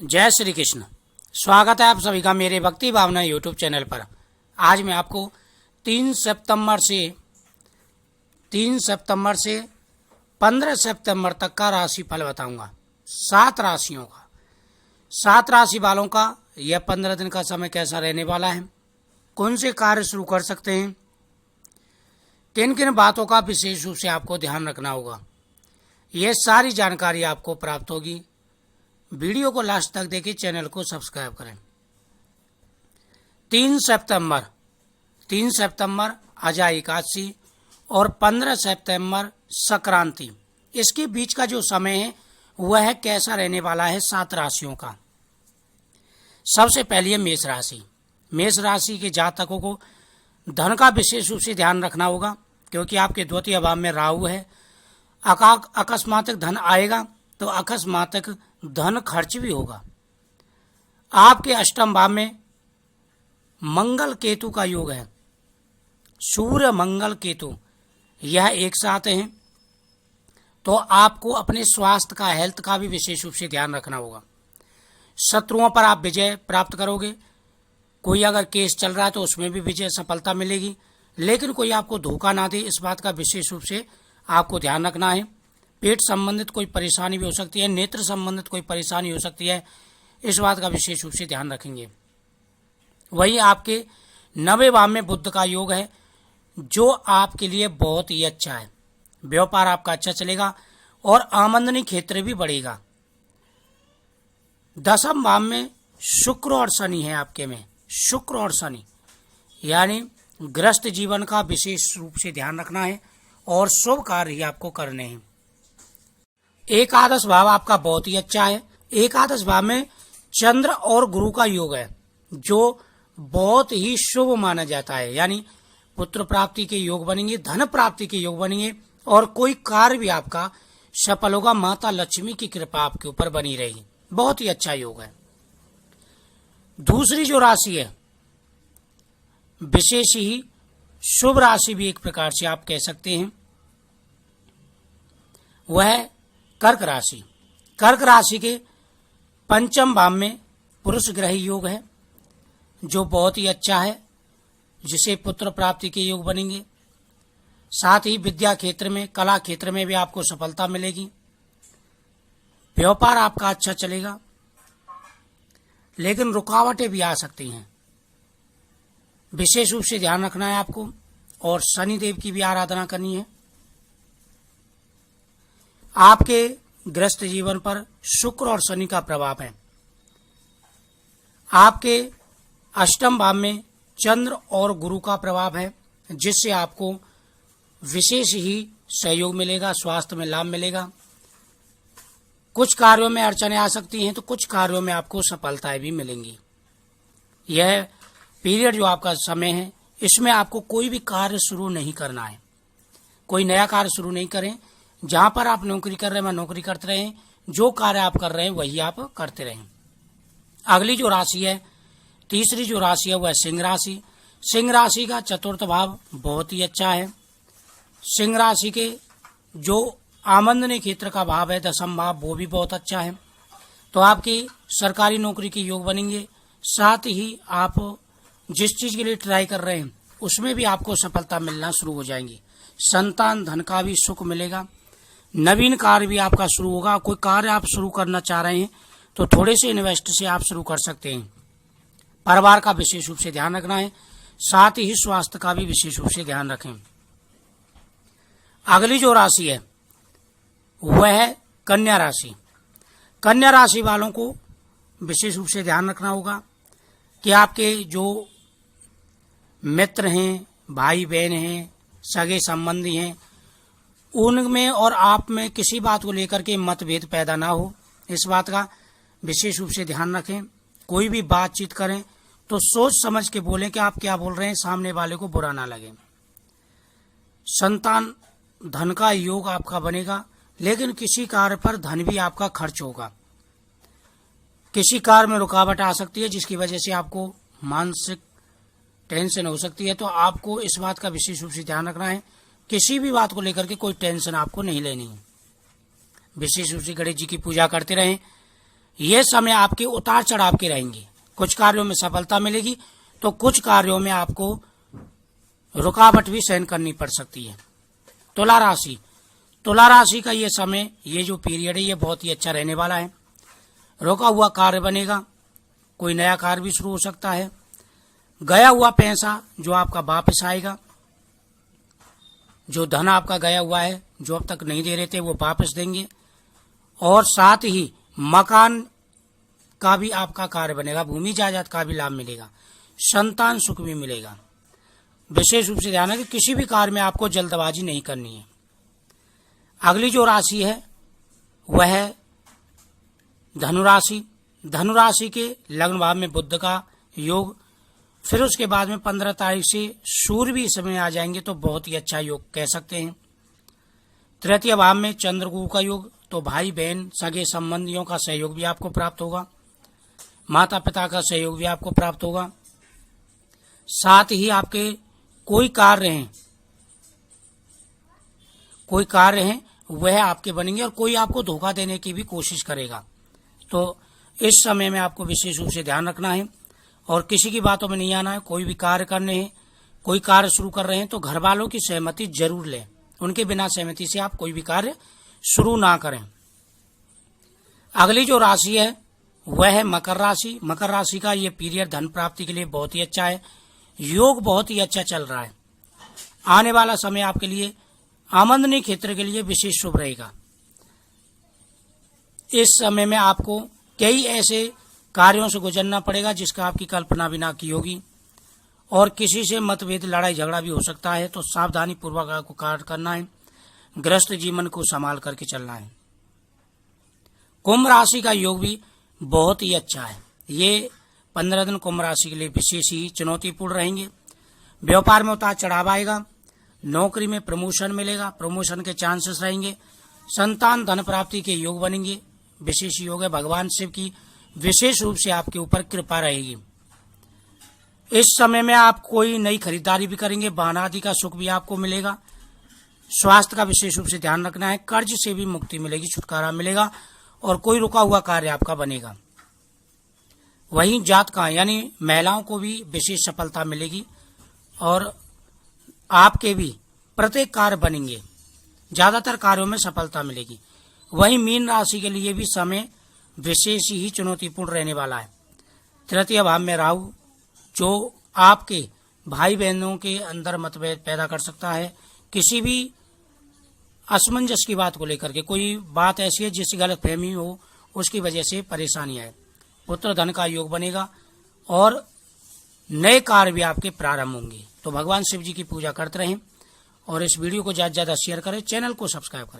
जय श्री कृष्ण। स्वागत है आप सभी का मेरे भक्ति भावना यूट्यूब चैनल पर। आज मैं आपको 3 सितंबर से 15 सितंबर तक का राशि फल बताऊंगा। 7 राशियों का, 7 राशि वालों का यह 15 दिन का समय कैसा रहने वाला है, कौन से कार्य शुरू कर सकते हैं, किन किन बातों का विशेष रूप से आपको ध्यान रखना होगा, यह सारी जानकारी आपको प्राप्त होगी। वीडियो को लास्ट तक देखिए, चैनल को सब्सक्राइब करें। 3 सितंबर अजय एकादशी और 15 सितंबर संक्रांति, इसके बीच का जो समय है वह कैसा रहने वाला है 7 राशियों का। सबसे पहले मेष राशि। मेष राशि के जातकों को धन का विशेष रूप से ध्यान रखना होगा, क्योंकि आपके द्वितीय भाव में राहु है। अकस्मात धन आएगा तो अकस्मात धन खर्च भी होगा। आपके अष्टम भाव में मंगल केतु का योग है। सूर्य मंगल केतु यह एक साथ हैं, तो आपको अपने स्वास्थ्य का, हेल्थ का भी विशेष रूप से ध्यान रखना होगा। शत्रुओं पर आप विजय प्राप्त करोगे। कोई अगर केस चल रहा है तो उसमें भी विजय, सफलता मिलेगी, लेकिन कोई आपको धोखा ना दे, इस बात का विशेष रूप से आपको ध्यान रखना है। पेट संबंधित कोई परेशानी भी हो सकती है, नेत्र संबंधित कोई परेशानी हो सकती है, इस बात का विशेष रूप से ध्यान रखेंगे। वही आपके 9वें भाव में बुध का योग है, जो आपके लिए बहुत ही अच्छा है। व्यापार आपका अच्छा चलेगा और आमदनी क्षेत्र भी बढ़ेगा। 10वें भाव में शुक्र और शनि है आपके में। शुक्र और शनि यानी गृहस्थ जीवन का विशेष रूप से ध्यान रखना है और शुभ कार्य ही आपको करने हैं। एकादश भाव आपका बहुत ही अच्छा है। एकादश भाव में चंद्र और गुरु का योग है, जो बहुत ही शुभ माना जाता है। यानी पुत्र प्राप्ति के योग बनेंगे, धन प्राप्ति के योग बनेंगे और कोई कार्य भी आपका सफल होगा। माता लक्ष्मी की कृपा आपके ऊपर बनी रहेगी। बहुत ही अच्छा योग है। दूसरी जो राशि है, विशेष ही शुभ राशि भी एक प्रकार से आप कह सकते हैं, वह कर्क राशि। कर्क राशि के 5वें भाव में पुरुष ग्रह योग है, जो बहुत ही अच्छा है, जिसे पुत्र प्राप्ति के योग बनेंगे। साथ ही विद्या क्षेत्र में, कला क्षेत्र में भी आपको सफलता मिलेगी। व्यापार आपका अच्छा चलेगा, लेकिन रुकावटें भी आ सकती हैं। विशेष रूप से ध्यान रखना है आपको, और शनिदेव की भी आराधना करनी है। आपके गृहस्थ जीवन पर शुक्र और शनि का प्रभाव है। आपके अष्टम भाव में चंद्र और गुरु का प्रभाव है, जिससे आपको विशेष ही सहयोग मिलेगा, स्वास्थ्य में लाभ मिलेगा। कुछ कार्यों में अड़चनें आ सकती हैं, तो कुछ कार्यों में आपको सफलताएं भी मिलेंगी। यह पीरियड जो आपका समय है, इसमें आपको कोई भी कार्य शुरू नहीं करना है। कोई नया कार्य शुरू नहीं करें। जहां पर आप नौकरी कर रहे हैं वह नौकरी करते रहें, जो कार्य आप कर रहे हैं वही आप करते रहें। अगली जो राशि है, तीसरी जो राशि है, वह सिंह राशि। सिंह राशि का 4th भाव बहुत ही अच्छा है। सिंह राशि के जो आमदनी क्षेत्र का भाव है, 10वां भाव, वो भी बहुत अच्छा है। तो आपकी सरकारी नौकरी के योग बनेंगे। साथ ही आप जिस चीज के लिए ट्राई कर रहे हैं उसमें भी आपको सफलता मिलना शुरू हो जाएंगी। संतान धन का भी सुख मिलेगा। नवीन कार्य भी आपका शुरू होगा। कोई कार्य आप शुरू करना चाह रहे हैं तो थोड़े से इन्वेस्ट से आप शुरू कर सकते हैं। परिवार का विशेष रूप से ध्यान रखना है, साथ ही स्वास्थ्य का भी विशेष रूप से ध्यान रखें। अगली जो राशि है वह है कन्या राशि। कन्या राशि वालों को विशेष रूप से ध्यान रखना होगा कि आपके जो मित्र हैं, भाई बहन हैं, सगे संबंधी हैं, उनमें और आप में किसी बात को लेकर के मतभेद पैदा ना हो। इस बात का विशेष रूप से ध्यान रखें। कोई भी बातचीत करें तो सोच समझ के बोलें कि आप क्या बोल रहे हैं, सामने वाले को बुरा ना लगे। संतान धन का योग आपका बनेगा, लेकिन किसी कार्य पर धन भी आपका खर्च होगा। किसी कार्य में रुकावट आ सकती है, जिसकी वजह से आपको मानसिक टेंशन हो सकती है। तो आपको इस बात का विशेष रूप से ध्यान रखना है, किसी भी बात को लेकर के कोई टेंशन आपको नहीं लेनी है। विशेष रूप से गणेश जी की पूजा करते रहें। ये समय आपके उतार चढ़ाव के रहेंगे। कुछ कार्यों में सफलता मिलेगी तो कुछ कार्यों में आपको रुकावट भी सहन करनी पड़ सकती है। तुला राशि, तुला राशि का ये समय, ये जो पीरियड है, ये बहुत ही अच्छा रहने वाला है। रोका हुआ कार्य बनेगा, कोई नया कार्य भी शुरू हो सकता है। गया हुआ पैसा जो आपका वापस आएगा, जो धन आपका गया हुआ है, जो अब तक नहीं दे रहे थे, वो वापस देंगे। और साथ ही मकान का भी आपका कार्य बनेगा, भूमि जायदाद का भी लाभ मिलेगा, संतान सुख भी मिलेगा। विशेष रूप से ध्यान है कि किसी भी कार्य में आपको जल्दबाजी नहीं करनी है। अगली जो राशि है वह है धनुराशि। धनुराशि के लग्न भाव में बुध का योग, फिर उसके बाद में 15 तारीख से सूर्य भी इसमें आ जाएंगे, तो बहुत ही अच्छा योग कह सकते हैं। तृतीय भाव में चंद्र गुरु का योग, तो भाई बहन सगे संबंधियों का सहयोग भी आपको प्राप्त होगा, माता पिता का सहयोग भी आपको प्राप्त होगा। साथ ही आपके कोई कार्य हैं वह आपके बनेंगे और कोई आपको धोखा देने की भी कोशिश करेगा। तो इस समय में आपको विशेष रूप से ध्यान रखना है और किसी की बातों में नहीं आना है। कोई भी कार्य करने हैं, कोई कार्य शुरू कर रहे हैं तो घर वालों की सहमति जरूर लें, उनके बिना सहमति से आप कोई भी कार्य शुरू ना करें। अगली जो राशि है वह है मकर राशि। मकर राशि का ये पीरियड धन प्राप्ति के लिए बहुत ही अच्छा है, योग बहुत ही अच्छा चल रहा है। आने वाला समय आपके लिए आमदनी क्षेत्र के लिए विशेष शुभ रहेगा। इस समय में आपको कई ऐसे कार्यों से गुजरना पड़ेगा जिसका आपकी कल्पना भी ना की होगी, और किसी से मतभेद लड़ाई झगड़ा भी हो सकता है, तो सावधानी पूर्वक आपको कार्य करना है। गृहस्थ जीवन को संभाल करके चलना है। कुंभ राशि का योग भी बहुत ही अच्छा है। ये 15 दिन कुंभ राशि के लिए विशेष ही चुनौतीपूर्ण रहेंगे। व्यापार में उतार चढ़ाव आएगा, नौकरी में प्रमोशन मिलेगा, प्रमोशन के चांसेस रहेंगे। संतान धन प्राप्ति के योग बनेंगे, विशेष योग है। भगवान शिव की विशेष रूप से आपके ऊपर कृपा रहेगी। इस समय में आप कोई नई खरीदारी भी करेंगे, वाहन आदि का सुख भी आपको मिलेगा। स्वास्थ्य का विशेष रूप से ध्यान रखना है, कर्ज से भी मुक्ति मिलेगी, छुटकारा मिलेगा और कोई रुका हुआ कार्य आपका बनेगा। वहीं जातका यानी महिलाओं को भी विशेष सफलता मिलेगी और आपके भी प्रत्येक कार्य बनेंगे, ज्यादातर कार्यों में सफलता मिलेगी। वहीं मीन राशि के लिए भी समय विशेष ही चुनौतीपूर्ण रहने वाला है। तृतीय भाव में राहु, जो आपके भाई बहनों के अंदर मतभेद पैदा कर सकता है। किसी भी असमंजस की बात को लेकर के, कोई बात ऐसी है जिसकी गलतफहमी हो, उसकी वजह से परेशानी आए। पुत्र धन का योग बनेगा और नए कार्य भी आपके प्रारंभ होंगे। तो भगवान शिव जी की पूजा करते रहें और इस वीडियो को ज्यादा से ज्यादा शेयर करें, चैनल को सब्सक्राइब करें।